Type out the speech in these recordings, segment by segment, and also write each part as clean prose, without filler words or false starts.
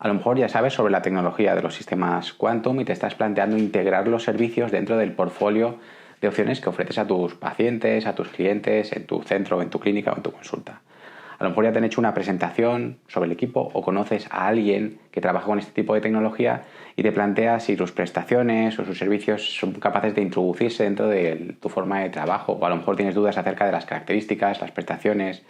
A lo mejor ya sabes sobre la tecnología de los sistemas Quantum y te estás planteando integrar los servicios dentro del portfolio de opciones que ofreces a tus pacientes, a tus clientes, en tu centro, en tu clínica o en tu consulta. A lo mejor ya te han hecho una presentación sobre el equipo o conoces a alguien que trabaja con este tipo de tecnología y te planteas si sus prestaciones o sus servicios son capaces de introducirse dentro de tu forma de trabajo, o a lo mejor tienes dudas acerca de las características, las prestaciones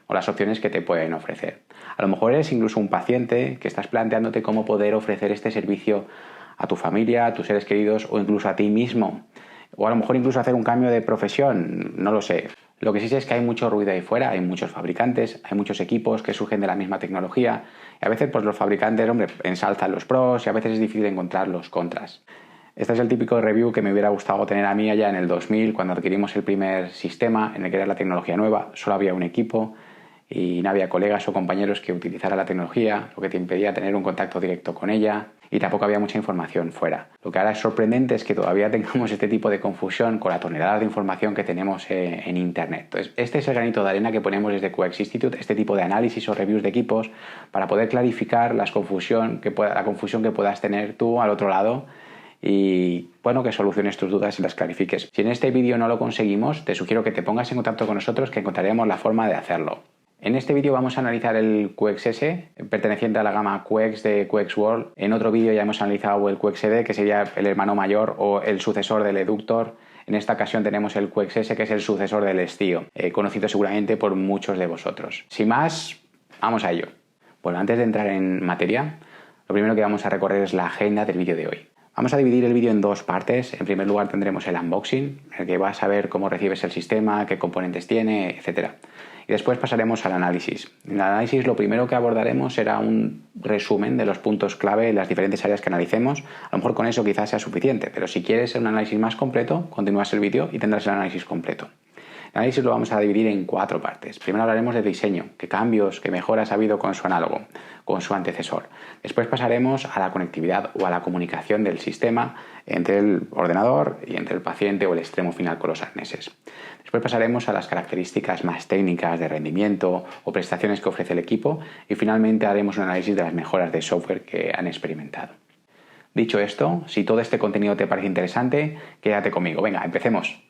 o las opciones que te pueden ofrecer. A lo mejor eres incluso un paciente que estás planteándote cómo poder ofrecer este servicio a tu familia, a tus seres queridos o incluso a ti mismo. O a lo mejor incluso hacer un cambio de profesión, no lo sé. Lo que sí sé es que hay mucho ruido ahí fuera, hay muchos fabricantes, hay muchos equipos que surgen de la misma tecnología y a veces pues los fabricantes, ensalzan los pros y a veces es difícil encontrar los contras. Este es el típico review que me hubiera gustado tener a mí allá en el 2000 cuando adquirimos el primer sistema en el que era la tecnología nueva, solo había un equipo y no había colegas o compañeros que utilizaran la tecnología, lo que te impedía tener un contacto directo con ella y tampoco había mucha información fuera. Lo que ahora es sorprendente es que todavía tengamos este tipo de confusión con la tonelada de información que tenemos en Internet. Entonces, este es el granito de arena que ponemos desde QX Institute, este tipo de análisis o reviews de equipos para poder clarificar la confusión que puedas tener tú al otro lado y bueno, que soluciones tus dudas y las clarifiques. Si en este vídeo no lo conseguimos, te sugiero que te pongas en contacto con nosotros, que encontraremos la forma de hacerlo. En este vídeo vamos a analizar el QXS, perteneciente a la gama QX de QX World. En otro vídeo ya hemos analizado el QXD, que sería el hermano mayor o el sucesor del Eductor. En esta ocasión tenemos el QXS, que es el sucesor del Stio, conocido seguramente por muchos de vosotros. Sin más, vamos a ello. Bueno, antes de entrar en materia, lo primero que vamos a recorrer es la agenda del vídeo de hoy. Vamos a dividir el vídeo en dos partes. En primer lugar tendremos el unboxing, en el que vas a ver cómo recibes el sistema, qué componentes tiene, etc. Y después pasaremos al análisis. En el análisis lo primero que abordaremos será un resumen de los puntos clave en las diferentes áreas que analicemos. A lo mejor con eso quizás sea suficiente, pero si quieres un análisis más completo, continúas el vídeo y tendrás el análisis completo. El análisis lo vamos a dividir en 4 partes. Primero hablaremos de diseño, qué cambios, qué mejoras ha habido con su análogo, con su antecesor. Después pasaremos a la conectividad o a la comunicación del sistema entre el ordenador y entre el paciente o el extremo final con los arneses. Después pasaremos a las características más técnicas de rendimiento o prestaciones que ofrece el equipo y finalmente haremos un análisis de las mejoras de software que han experimentado. Dicho esto, si todo este contenido te parece interesante, quédate conmigo. Venga, empecemos.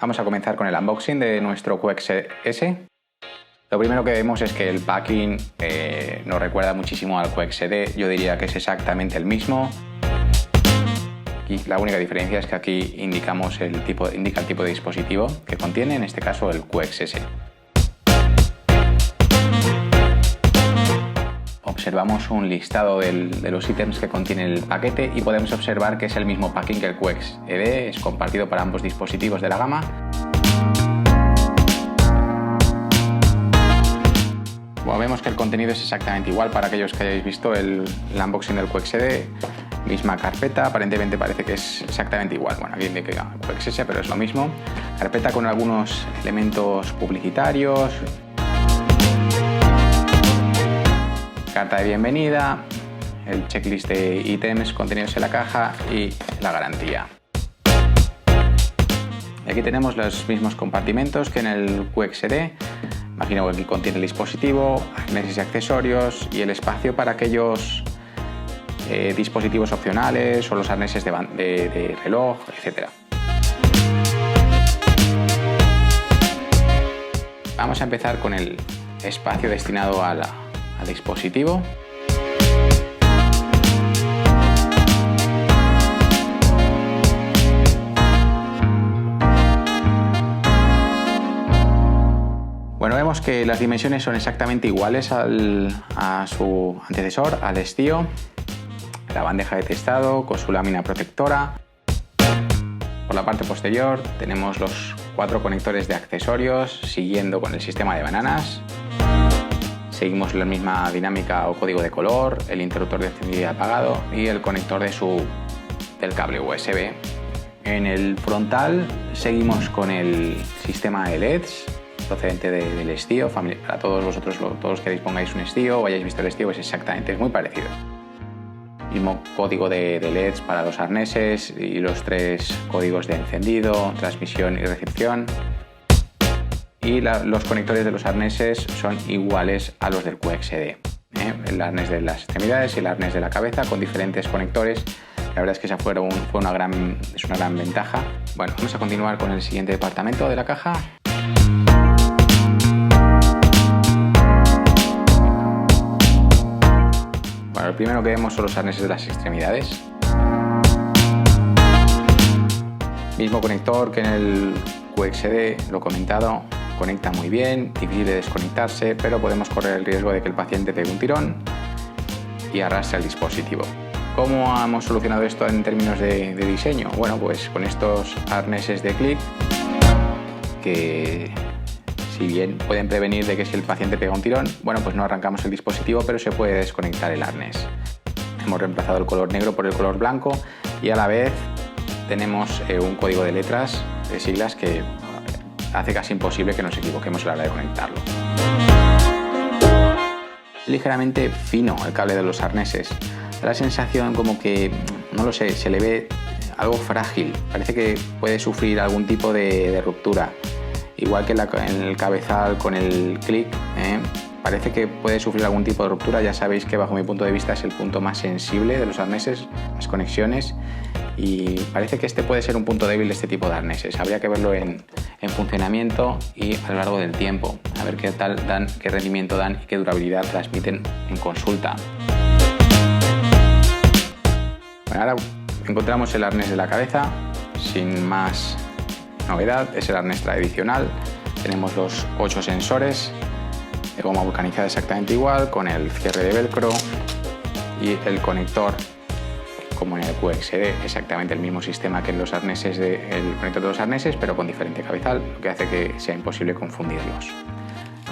Vamos a comenzar con el unboxing de nuestro QXS. Lo primero que vemos es que el packing nos recuerda muchísimo al QXD. Yo diría que es exactamente el mismo. Aquí la única diferencia es que aquí indica el tipo de dispositivo que contiene, en este caso el QXS. Observamos un listado de los ítems que contiene el paquete y podemos observar que es el mismo packing que el QXD, es compartido para ambos dispositivos de la gama. Bueno, vemos que el contenido es exactamente igual para aquellos que hayáis visto el unboxing del QXD. Misma carpeta, aparentemente parece que es exactamente igual. Bueno, aquí indica QXS, pero es lo mismo. Carpeta con algunos elementos publicitarios. Carta de bienvenida, el checklist de ítems contenidos en la caja y la garantía. Y aquí tenemos los mismos compartimentos que en el QXD. Imagino que aquí contiene el dispositivo, arneses y accesorios y el espacio para aquellos dispositivos opcionales o los arneses de reloj, etc. Vamos a empezar con el espacio destinado al dispositivo. Bueno, vemos que las dimensiones son exactamente iguales a su antecesor, al Stio. La bandeja de testado con su lámina protectora. Por la parte posterior tenemos los 4 conectores de accesorios siguiendo con el sistema de bananas. Seguimos la misma dinámica o código de color, el interruptor de encendido y apagado y el conector del cable USB. En el frontal seguimos con el sistema de LEDs procedente del Stio. Para todos vosotros, todos los que dispongáis un Stio o hayáis visto el Stio, es muy parecido. Mismo código de LEDs para los arneses y los 3 códigos de encendido, transmisión y recepción. y los conectores de los arneses son iguales a los del QXD. El arnés de las extremidades y el arnés de la cabeza con diferentes conectores. La verdad es que esa es una gran ventaja. Bueno, vamos a continuar con el siguiente departamento de la caja. Bueno, lo primero que vemos son los arneses de las extremidades. Mismo conector que en el QXD, lo he comentado, conecta muy bien, difícil de desconectarse, pero podemos correr el riesgo de que el paciente pegue un tirón y arrastre el dispositivo. ¿Cómo hemos solucionado esto en términos de diseño? Bueno, pues con estos arneses de clip que, si bien pueden prevenir de que si el paciente pega un tirón, bueno, pues no arrancamos el dispositivo, pero se puede desconectar el arnés. Hemos reemplazado el color negro por el color blanco y a la vez tenemos un código de letras, de siglas, que hace casi imposible que nos equivoquemos a la hora de conectarlo. Ligeramente fino el cable de los arneses. Da la sensación como que, no lo sé, se le ve algo frágil. Parece que puede sufrir algún tipo de ruptura. Igual que en el cabezal con el clic, parece que puede sufrir algún tipo de ruptura. Ya sabéis que bajo mi punto de vista es el punto más sensible de los arneses, las conexiones, y parece que este puede ser un punto débil de este tipo de arneses. Habría que verlo en funcionamiento y a lo largo del tiempo, a ver qué tal dan, qué rendimiento dan y qué durabilidad transmiten en consulta. Bueno, ahora encontramos el arnés de la cabeza, sin más novedad, es el arnés tradicional. Tenemos los 8 sensores de goma vulcanizada exactamente igual, con el cierre de velcro y el conector, como en el QXD, exactamente el mismo sistema que en los arneses el conector de los arneses, pero con diferente cabezal, lo que hace que sea imposible confundirlos.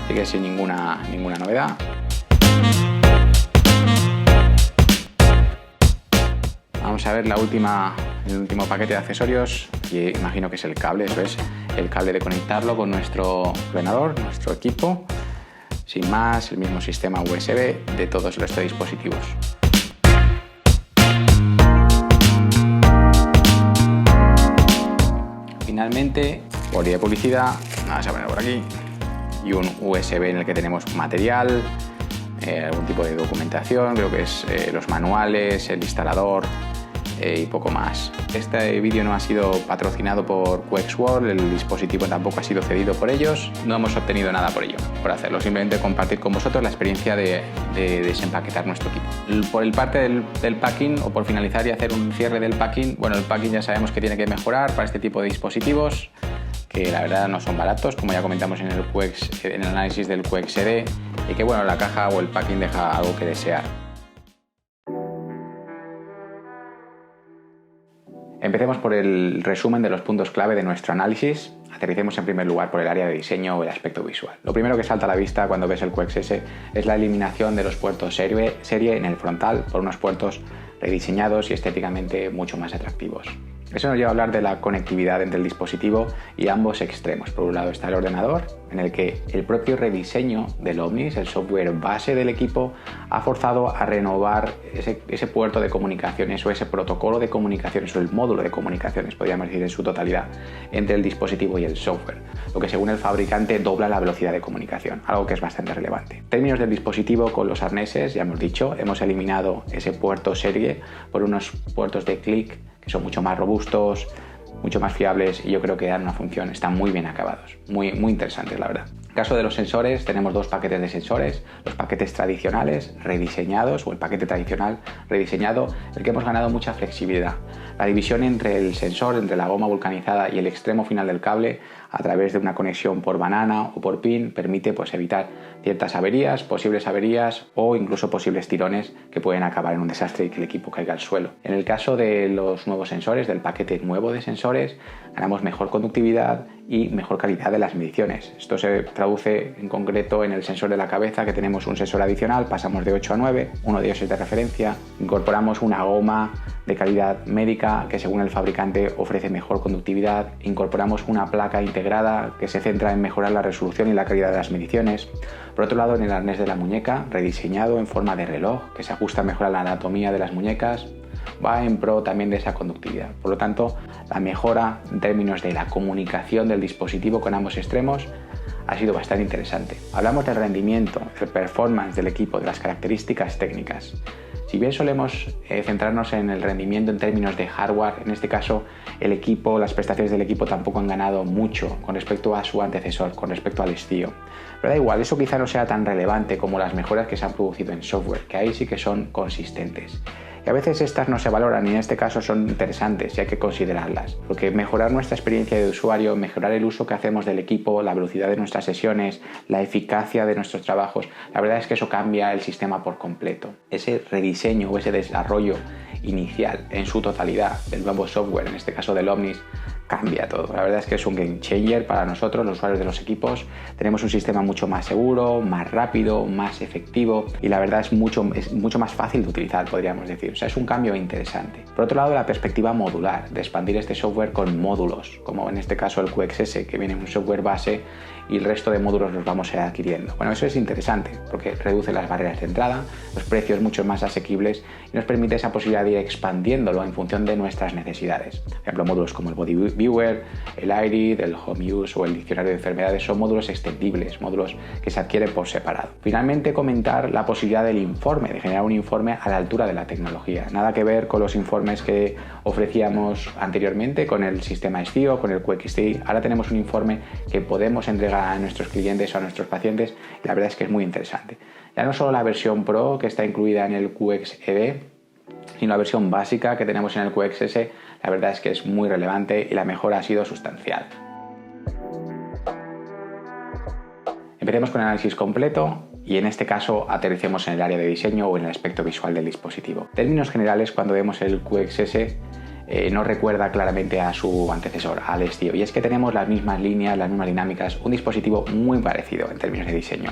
Así que sin ninguna novedad. Vamos a ver el último paquete de accesorios, y imagino que es el cable, eso es, el cable de conectarlo con nuestro ordenador, nuestro equipo. Sin más, el mismo sistema USB de todos los dispositivos. Finalmente, boli de publicidad, vamos a poner por aquí, y un USB en el que tenemos material, algún tipo de documentación, creo que es los manuales, el instalador y poco más. Este vídeo no ha sido patrocinado por QXWorld, el dispositivo tampoco ha sido cedido por ellos, no hemos obtenido nada por ello, por hacerlo, simplemente compartir con vosotros la experiencia de desempaquetar nuestro equipo. Por el parte del packing, o por finalizar y hacer un cierre del packing, bueno, el packing ya sabemos que tiene que mejorar para este tipo de dispositivos, que la verdad no son baratos, como ya comentamos en el análisis del QXD, y que bueno, la caja o el packing deja algo que desear. Empecemos por el resumen de los puntos clave de nuestro análisis. Aterricemos en primer lugar por el área de diseño o el aspecto visual. Lo primero que salta a la vista cuando ves el QXS es la eliminación de los puertos serie en el frontal por unos puertos rediseñados y estéticamente mucho más atractivos. Eso nos lleva a hablar de la conectividad entre el dispositivo y ambos extremos. Por un lado está el ordenador, en el que el propio rediseño del Omnis, el software base del equipo, ha forzado a renovar ese puerto de comunicaciones o ese protocolo de comunicaciones o el módulo de comunicaciones, podríamos decir en su totalidad, entre el dispositivo y el software, lo que según el fabricante dobla la velocidad de comunicación, algo que es bastante relevante. En términos del dispositivo, con los arneses, ya hemos dicho, hemos eliminado ese puerto serie por unos puertos de clic que son mucho más robustos, mucho más fiables, y yo creo que dan una función, están muy bien acabados, muy interesantes la verdad. En el caso de los sensores, tenemos dos paquetes de sensores, los paquetes tradicionales rediseñados o el paquete tradicional rediseñado, el que hemos ganado mucha flexibilidad. La división entre el sensor, entre la goma vulcanizada y el extremo final del cable, a través de una conexión por banana o por pin, permite evitar ciertas averías, posibles averías o incluso posibles tirones que pueden acabar en un desastre y que el equipo caiga al suelo. En el caso de los nuevos sensores, del paquete nuevo de sensores, ganamos mejor conductividad y mejor calidad de las mediciones. Esto se traduce en concreto en el sensor de la cabeza, que tenemos un sensor adicional, pasamos de 8 a 9, uno de ellos es de referencia, incorporamos una goma de calidad médica que según el fabricante ofrece mejor conductividad, incorporamos una placa integrada que se centra en mejorar la resolución y la calidad de las mediciones. Por otro lado, en el arnés de la muñeca, rediseñado en forma de reloj, que se ajusta mejor a la anatomía de las muñecas, va en pro también de esa conductividad. Por lo tanto, la mejora en términos de la comunicación del dispositivo con ambos extremos ha sido bastante interesante. Hablamos del rendimiento, del performance del equipo, de las características técnicas. Si bien solemos centrarnos en el rendimiento en términos de hardware, en este caso el equipo, las prestaciones del equipo tampoco han ganado mucho con respecto a su antecesor, con respecto al Estio. Pero da igual, eso quizá no sea tan relevante como las mejoras que se han producido en software, que ahí sí que son consistentes. Y a veces estas no se valoran y en este caso son interesantes y hay que considerarlas, porque mejorar nuestra experiencia de usuario, mejorar el uso que hacemos del equipo, la velocidad de nuestras sesiones, la eficacia de nuestros trabajos, la verdad es que eso cambia el sistema por completo. Ese rediseño o ese desarrollo inicial en su totalidad del nuevo software, en este caso del Omnis, cambia todo. La verdad es que es un game changer para nosotros, los usuarios de los equipos. Tenemos un sistema mucho más seguro, más rápido, más efectivo y la verdad es mucho más fácil de utilizar, podríamos decir. O sea, es un cambio interesante. Por otro lado, la perspectiva modular, de expandir este software con módulos, como en este caso el QXS, que viene en un software base y el resto de módulos los vamos a ir adquiriendo. Bueno, eso es interesante porque reduce las barreras de entrada, los precios mucho más asequibles y nos permite esa posibilidad de ir expandiéndolo en función de nuestras necesidades. Por ejemplo, módulos como el Body Viewer, el IRID, el Home Use o el Diccionario de Enfermedades son módulos extendibles, módulos que se adquieren por separado. Finalmente, comentar la posibilidad del informe, de generar un informe a la altura de la tecnología. Nada que ver con los informes que ofrecíamos anteriormente con el sistema Estio, con el QXT. Ahora tenemos un informe que podemos entregar a nuestros clientes o a nuestros pacientes y la verdad es que es muy interesante. Ya no solo la versión Pro que está incluida en el QXED, sino la versión básica que tenemos en el QXS, la verdad es que es muy relevante y la mejora ha sido sustancial. Empecemos con el análisis completo y en este caso aterricemos en el área de diseño o en el aspecto visual del dispositivo. En términos generales, cuando vemos el QXS no recuerda claramente a su antecesor, al Estio, y es que tenemos las mismas líneas, las mismas dinámicas, un dispositivo muy parecido en términos de diseño.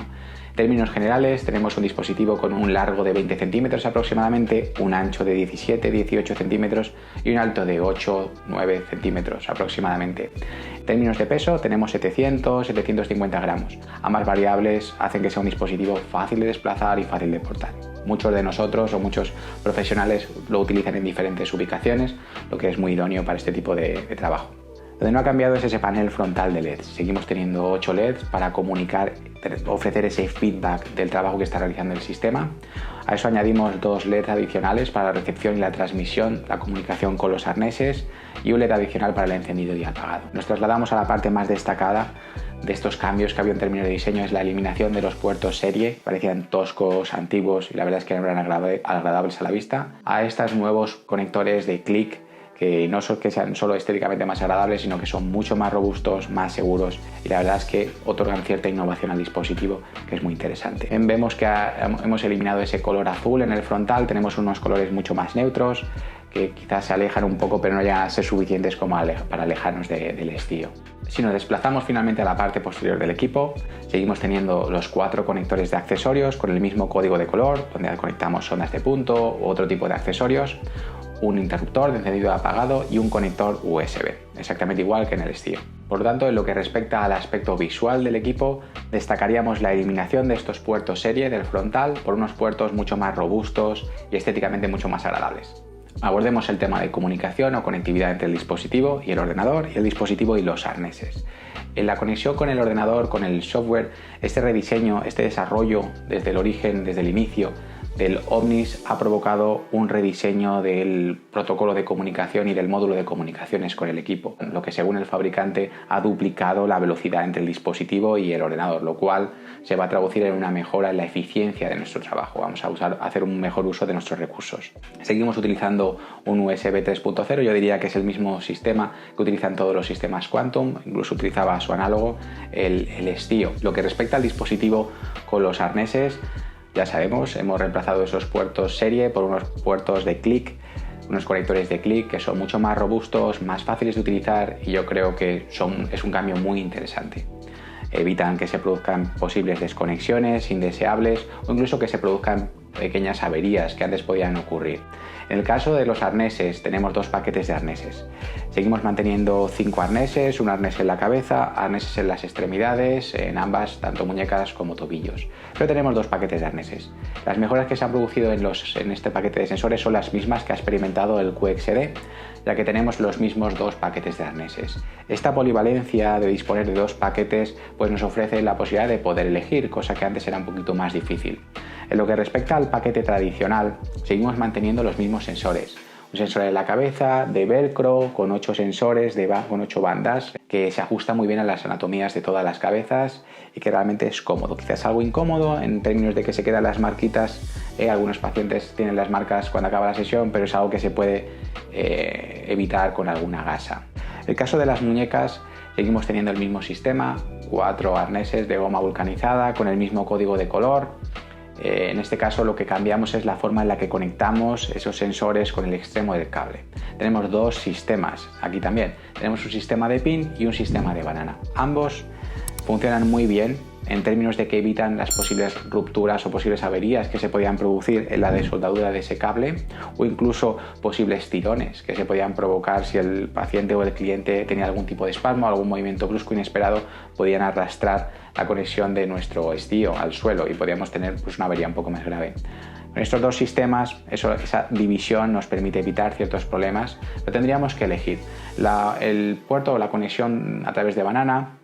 En términos generales tenemos un dispositivo con un largo de 20 centímetros aproximadamente, un ancho de 17-18 centímetros y un alto de 8-9 centímetros aproximadamente. En términos de peso tenemos 700-750 gramos. Ambas variables hacen que sea un dispositivo fácil de desplazar y fácil de portar. Muchos de nosotros o muchos profesionales lo utilizan en diferentes ubicaciones, lo que es muy idóneo para este tipo de trabajo. Lo que no ha cambiado es ese panel frontal de LEDs. Seguimos teniendo 8 LEDs para comunicar, ofrecer ese feedback del trabajo que está realizando el sistema. A eso añadimos 2 LEDs adicionales para la recepción y la transmisión, la comunicación con los arneses y un LED adicional para el encendido y apagado. Nos trasladamos a la parte más destacada de estos cambios que había en términos de diseño, es la eliminación de los puertos serie, parecían toscos, antiguos y la verdad es que no eran agradables a la vista, a estos nuevos conectores de click que no son que sean solo estéticamente más agradables, sino que son mucho más robustos, más seguros y la verdad es que otorgan cierta innovación al dispositivo que es muy interesante. Vemos que hemos eliminado ese color azul en el frontal, tenemos unos colores mucho más neutros que quizás se alejan un poco pero no llegan a ser suficientes como para alejarnos del Estio. Si nos desplazamos finalmente a la parte posterior del equipo, seguimos teniendo los 4 conectores de accesorios con el mismo código de color, donde conectamos ondas de punto u otro tipo de accesorios, un interruptor de encendido y apagado y un conector USB, exactamente igual que en el Estio. Por lo tanto, en lo que respecta al aspecto visual del equipo, destacaríamos la eliminación de estos puertos serie del frontal por unos puertos mucho más robustos y estéticamente mucho más agradables. Abordemos el tema de comunicación o conectividad entre el dispositivo y el ordenador y el dispositivo y los arneses. En la conexión con el ordenador, con el software, este rediseño, este desarrollo desde el origen, desde el inicio del Omnis ha provocado un rediseño del protocolo de comunicación y del módulo de comunicaciones con el equipo, lo que según el fabricante ha duplicado la velocidad entre el dispositivo y el ordenador, lo cual se va a traducir en una mejora en la eficiencia de nuestro trabajo. Vamos a hacer un mejor uso de nuestros recursos. Seguimos utilizando un USB 3.0, yo diría que es el mismo sistema que utilizan todos los sistemas Quantum, incluso utilizaba su análogo, el Estio. Lo que respecta al dispositivo con los arneses, ya sabemos, hemos reemplazado esos puertos serie por unos puertos de click, unos conectores de click que son mucho más robustos, más fáciles de utilizar y yo creo que es un cambio muy interesante. Evitan que se produzcan posibles desconexiones indeseables o incluso que se produzcan pequeñas averías que antes podían ocurrir. En el caso de los arneses, tenemos 2 paquetes de arneses. Seguimos manteniendo 5 arneses, un arnés en la cabeza, arneses en las extremidades, en ambas, tanto muñecas como tobillos. Pero tenemos 2 paquetes de arneses. Las mejoras que se han producido en este paquete de sensores son las mismas que ha experimentado el QXD, ya que tenemos los mismos 2 paquetes de arneses. Esta polivalencia de disponer de 2 paquetes pues nos ofrece la posibilidad de poder elegir, cosa que antes era un poquito más difícil. En lo que respecta al paquete tradicional, seguimos manteniendo los mismos sensores. Un sensor en la cabeza, de velcro, con 8 sensores, con 8 bandas, que se ajusta muy bien a las anatomías de todas las cabezas y que realmente es cómodo. Quizás algo incómodo en términos de que se quedan las marquitas. Algunos pacientes tienen las marcas cuando acaba la sesión, pero es algo que se puede evitar con alguna gasa. En el caso de las muñecas, seguimos teniendo el mismo sistema, 4 arneses de goma vulcanizada con el mismo código de color. En este caso lo que cambiamos es la forma en la que conectamos esos sensores con el extremo del cable. Tenemos 2 sistemas aquí también. Tenemos un sistema de pin y un sistema de banana. Ambos funcionan muy bien en términos de que evitan las posibles rupturas o posibles averías que se podían producir en la desoldadura de ese cable, o incluso posibles tirones que se podían provocar si el paciente o el cliente tenía algún tipo de espasmo, algún movimiento brusco inesperado, podían arrastrar la conexión de nuestro estío al suelo y podíamos tener pues, una avería un poco más grave. Con estos 2 sistemas, esa división nos permite evitar ciertos problemas, pero tendríamos que elegir. El puerto o la conexión a través de banana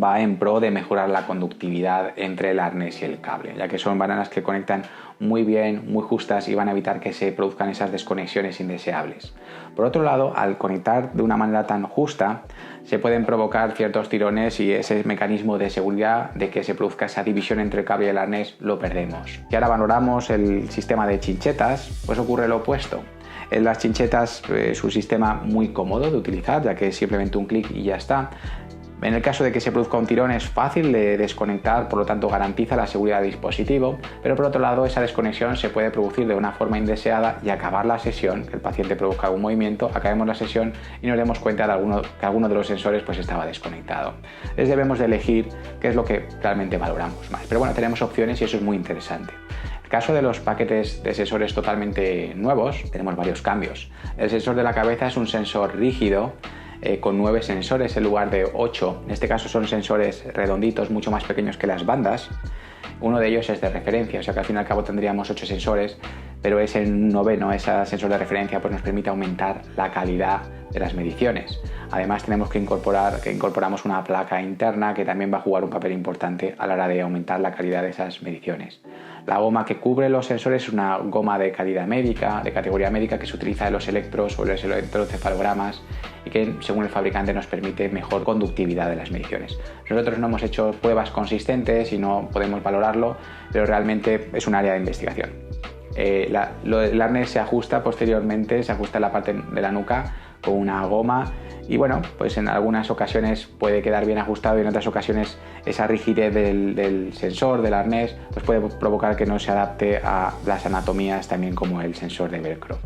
va en pro de mejorar la conductividad entre el arnés y el cable, ya que son bananas que conectan muy bien, muy justas y van a evitar que se produzcan esas desconexiones indeseables. Por otro lado, al conectar de una manera tan justa, se pueden provocar ciertos tirones y ese mecanismo de seguridad de que se produzca esa división entre el cable y el arnés lo perdemos. Si ahora valoramos el sistema de chinchetas, pues ocurre lo opuesto. En las chinchetas es un sistema muy cómodo de utilizar, ya que es simplemente un clic y ya está. En el caso de que se produzca un tirón es fácil de desconectar, por lo tanto garantiza la seguridad del dispositivo, pero por otro lado esa desconexión se puede producir de una forma indeseada y acabar la sesión, que el paciente produzca algún movimiento, acabemos la sesión y nos demos cuenta de que alguno de los sensores pues estaba desconectado. Entonces debemos de elegir qué es lo que realmente valoramos más, pero bueno, tenemos opciones y eso es muy interesante. En el caso de los paquetes de sensores totalmente nuevos, tenemos varios cambios. El sensor de la cabeza es un sensor rígido, con 9 sensores en lugar de 8. En este caso son sensores redonditos, mucho más pequeños que las bandas. Uno de ellos es de referencia, o sea que al fin y al cabo tendríamos 8 sensores, pero es el noveno, ese sensor de referencia, pues nos permite aumentar la calidad de las mediciones. Además incorporamos una placa interna que también va a jugar un papel importante a la hora de aumentar la calidad de esas mediciones. La goma que cubre los sensores es una goma de calidad médica, de categoría médica, que se utiliza en los electros o los electroencefalogramas y que según el fabricante nos permite mejor conductividad de las mediciones. Nosotros no hemos hecho pruebas consistentes y no podemos valorarlo, pero realmente es un área de investigación. El arnés se ajusta posteriormente, se ajusta en la parte de la nuca con una goma y bueno, pues en algunas ocasiones puede quedar bien ajustado y en otras ocasiones esa rigidez del sensor, del arnés, pues puede provocar que no se adapte a las anatomías también como el sensor de velcro.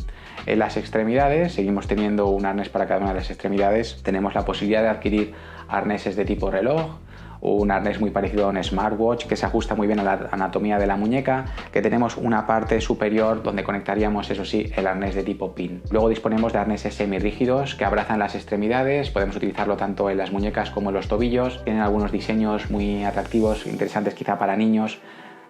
En las extremidades, seguimos teniendo un arnés para cada una de las extremidades, tenemos la posibilidad de adquirir arneses de tipo reloj, un arnés muy parecido a un smartwatch que se ajusta muy bien a la anatomía de la muñeca, que tenemos una parte superior donde conectaríamos, eso sí, el arnés de tipo pin. Luego disponemos de arneses semirrígidos que abrazan las extremidades, podemos utilizarlo tanto en las muñecas como en los tobillos, tienen algunos diseños muy atractivos, interesantes quizá para niños,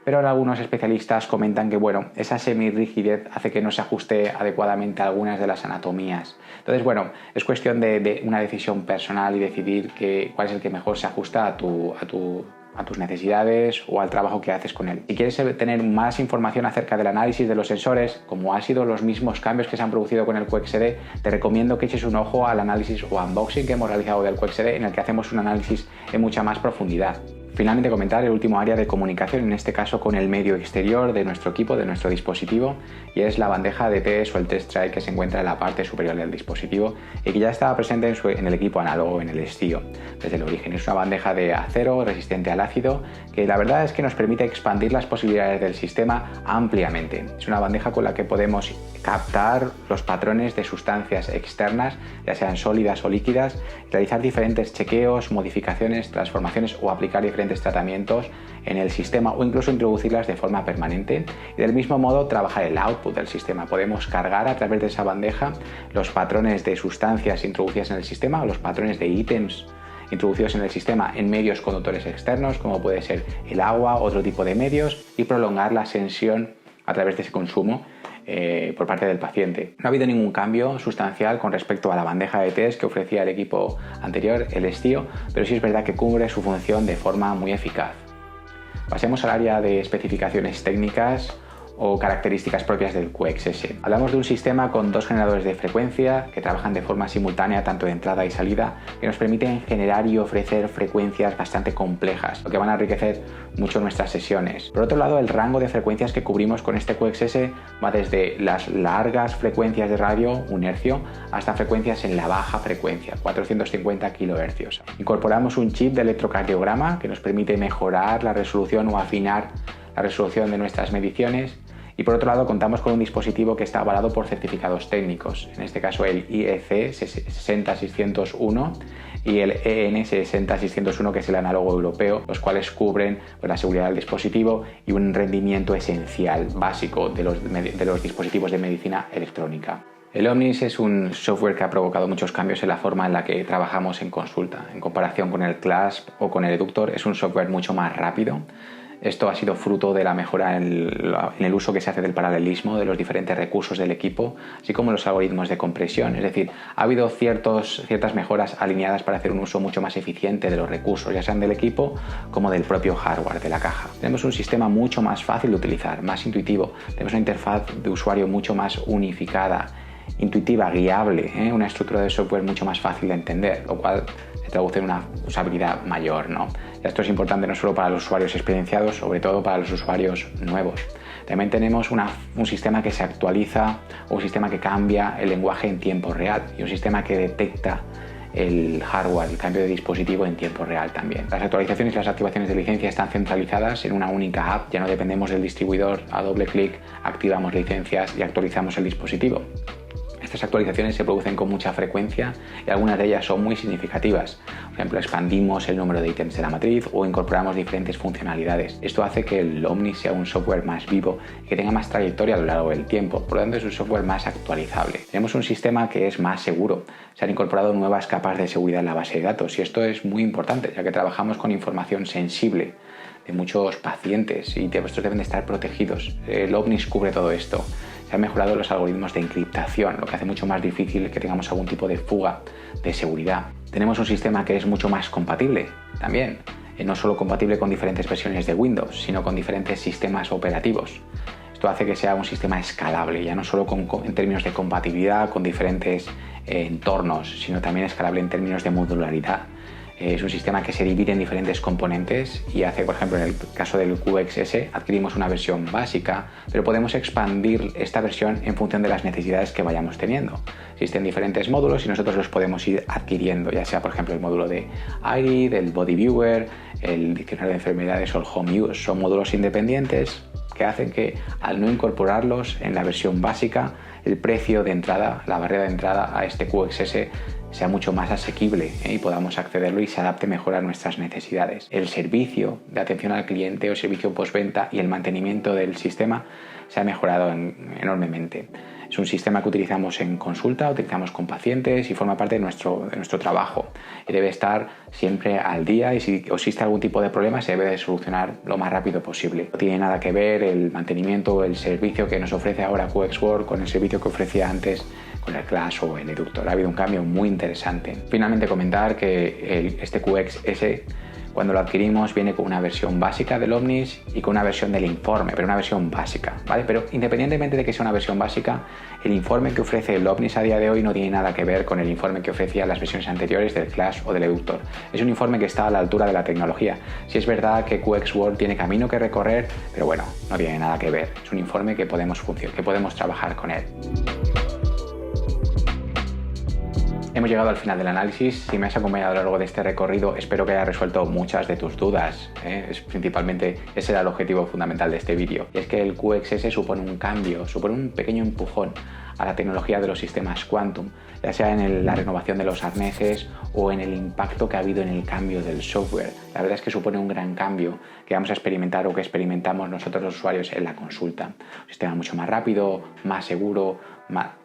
pero ahora algunos especialistas comentan que bueno, esa semirrigidez hace que no se ajuste adecuadamente a algunas de las anatomías. Entonces bueno, es cuestión de una decisión personal y decidir cuál es el que mejor se ajusta a tus necesidades o al trabajo que haces con él. Si quieres tener más información acerca del análisis de los sensores, como han sido los mismos cambios que se han producido con el QXD, te recomiendo que eches un ojo al análisis o unboxing que hemos realizado del QXD, en el que hacemos un análisis en mucha más profundidad. Finalmente comentar el último área de comunicación, en este caso con el medio exterior de nuestro equipo, de nuestro dispositivo, y es la bandeja de test o el test tray que se encuentra en la parte superior del dispositivo y que ya estaba presente en el equipo análogo, en el estío, desde el origen. Es una bandeja de acero resistente al ácido que la verdad es que nos permite expandir las posibilidades del sistema ampliamente. Es una bandeja con la que podemos captar los patrones de sustancias externas, ya sean sólidas o líquidas, realizar diferentes chequeos, modificaciones, transformaciones o aplicar diferentes diferentes tratamientos en el sistema o incluso introducirlas de forma permanente. Y del mismo modo trabajar el output del sistema. Podemos cargar a través de esa bandeja los patrones de sustancias introducidas en el sistema o los patrones de ítems introducidos en el sistema en medios conductores externos, como puede ser el agua, otro tipo de medios, y prolongar la ascensión a través de ese consumo por parte del paciente. No ha habido ningún cambio sustancial con respecto a la bandeja de test que ofrecía el equipo anterior, el Estio, pero sí es verdad que cubre su función de forma muy eficaz. Pasemos al área de especificaciones técnicas o características propias del QXS. Hablamos de un sistema con dos generadores de frecuencia que trabajan de forma simultánea tanto de entrada y salida, que nos permiten generar y ofrecer frecuencias bastante complejas, lo que van a enriquecer mucho nuestras sesiones. Por otro lado, el rango de frecuencias que cubrimos con este QXS va desde las largas frecuencias de radio, 1 Hz, hasta frecuencias en la baja frecuencia, 450 kHz. Incorporamos un chip de electrocardiograma que nos permite mejorar la resolución o afinar la resolución de nuestras mediciones, y por otro lado contamos con un dispositivo que está avalado por certificados técnicos, en este caso el IEC 60601 y el EN 60601, que es el análogo europeo, los cuales cubren la seguridad del dispositivo y un rendimiento esencial, básico de los dispositivos de medicina electrónica. El Omnis es un software que ha provocado muchos cambios en la forma en la que trabajamos en consulta. En comparación con el CLASP o con el Eductor, es un software mucho más rápido. Esto ha sido fruto de la mejora en el uso que se hace del paralelismo de los diferentes recursos del equipo, así como los algoritmos de compresión. Es decir, ha habido ciertas mejoras alineadas para hacer un uso mucho más eficiente de los recursos, ya sean del equipo como del propio hardware de la caja. Tenemos un sistema mucho más fácil de utilizar, más intuitivo. Tenemos una interfaz de usuario mucho más unificada, intuitiva, guiable, una estructura de software mucho más fácil de entender, lo cual se traduce en una usabilidad mayor, ¿no? Esto es importante no solo para los usuarios experienciados, sobre todo para los usuarios nuevos. También tenemos un sistema que se actualiza, o un sistema que cambia el lenguaje en tiempo real, y un sistema que detecta el hardware, el cambio de dispositivo en tiempo real también. Las actualizaciones y las activaciones de licencia están centralizadas en una única app, ya no dependemos del distribuidor. A doble clic activamos licencias y actualizamos el dispositivo. Estas actualizaciones se producen con mucha frecuencia y algunas de ellas son muy significativas. Por ejemplo, expandimos el número de ítems de la matriz o incorporamos diferentes funcionalidades. Esto hace que el Omnis sea un software más vivo y que tenga más trayectoria a lo largo del tiempo. Por lo tanto, es un software más actualizable. Tenemos un sistema que es más seguro. Se han incorporado nuevas capas de seguridad en la base de datos, y esto es muy importante, ya que trabajamos con información sensible de muchos pacientes y estos deben de estar protegidos. El Omnis cubre todo esto. Se han mejorado los algoritmos de encriptación, lo que hace mucho más difícil que tengamos algún tipo de fuga de seguridad. Tenemos un sistema que es mucho más compatible también, no solo compatible con diferentes versiones de Windows, sino con diferentes sistemas operativos. Esto hace que sea un sistema escalable, ya no solo en términos de compatibilidad con diferentes entornos, sino también escalable en términos de modularidad. Es un sistema que se divide en diferentes componentes y hace, por ejemplo, en el caso del QXS adquirimos una versión básica, pero podemos expandir esta versión en función de las necesidades que vayamos teniendo. Existen diferentes módulos y nosotros los podemos ir adquiriendo, ya sea, por ejemplo, el módulo de IRID, el Body Viewer, el diccionario de enfermedades o el Home Use. Son módulos independientes que hacen que, al no incorporarlos en la versión básica, el precio de entrada, la barrera de entrada a este QXS sea mucho más asequible y podamos accederlo y se adapte mejor a nuestras necesidades. El servicio de atención al cliente o servicio postventa y el mantenimiento del sistema se ha mejorado enormemente. Es un sistema que utilizamos en consulta, utilizamos con pacientes y forma parte de nuestro trabajo. Y debe estar siempre al día, y si existe algún tipo de problema se debe de solucionar lo más rápido posible. No tiene nada que ver el mantenimiento o el servicio que nos ofrece ahora QXWorld con el servicio que ofrecía antes con el Class o el Eductor. Ha habido un cambio muy interesante. Finalmente, comentar que este QXS, cuando lo adquirimos, viene con una versión básica del Omnis y con una versión del informe, pero una versión básica, ¿vale? Pero independientemente de que sea una versión básica, el informe que ofrece el Omnis a día de hoy no tiene nada que ver con el informe que ofrecía las versiones anteriores del Class o del Eductor. Es un informe que está a la altura de la tecnología. Sí es verdad que QXWorld tiene camino que recorrer, pero bueno, no tiene nada que ver. Es un informe que podemos trabajar con él. Hemos llegado al final del análisis. Si me has acompañado a lo largo de este recorrido, espero que haya resuelto muchas de tus dudas. Principalmente ese era el objetivo fundamental de este vídeo. Y es que el QXS supone un cambio, supone un pequeño empujón a la tecnología de los sistemas Quantum, ya sea en la renovación de los arneses o en el impacto que ha habido en el cambio del software. La verdad es que supone un gran cambio que vamos a experimentar o que experimentamos nosotros los usuarios en la consulta. Un sistema mucho más rápido, más seguro,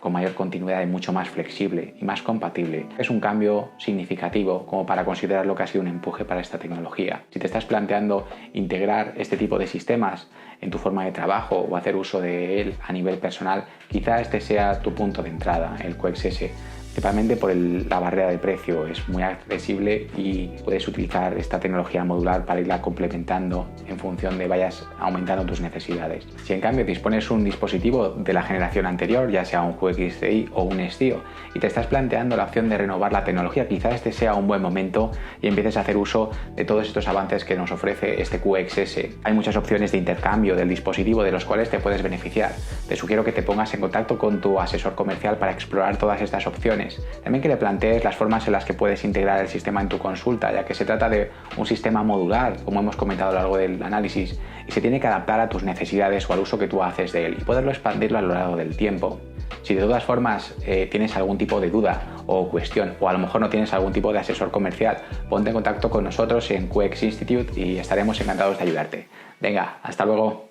con mayor continuidad y mucho más flexible y más compatible. Es un cambio significativo como para considerar lo que ha sido un empuje para esta tecnología. Si te estás planteando integrar este tipo de sistemas en tu forma de trabajo o hacer uso de él a nivel personal, quizá este sea tu punto de entrada, el QXS. Principalmente por la barrera de precio, es muy accesible y puedes utilizar esta tecnología modular para irla complementando en función de vayas aumentando tus necesidades. Si en cambio dispones un dispositivo de la generación anterior, ya sea un QXCI o un STIO, y te estás planteando la opción de renovar la tecnología, quizá este sea un buen momento y empieces a hacer uso de todos estos avances que nos ofrece este QXS. Hay muchas opciones de intercambio del dispositivo de los cuales te puedes beneficiar. Te sugiero que te pongas en contacto con tu asesor comercial para explorar todas estas opciones. También que le plantees las formas en las que puedes integrar el sistema en tu consulta, ya que se trata de un sistema modular, como hemos comentado a lo largo del análisis, y se tiene que adaptar a tus necesidades o al uso que tú haces de él y poderlo expandirlo a lo largo del tiempo. Si de todas formas tienes algún tipo de duda o cuestión, o a lo mejor no tienes algún tipo de asesor comercial, ponte en contacto con nosotros en QX Institute y estaremos encantados de ayudarte. Venga, hasta luego.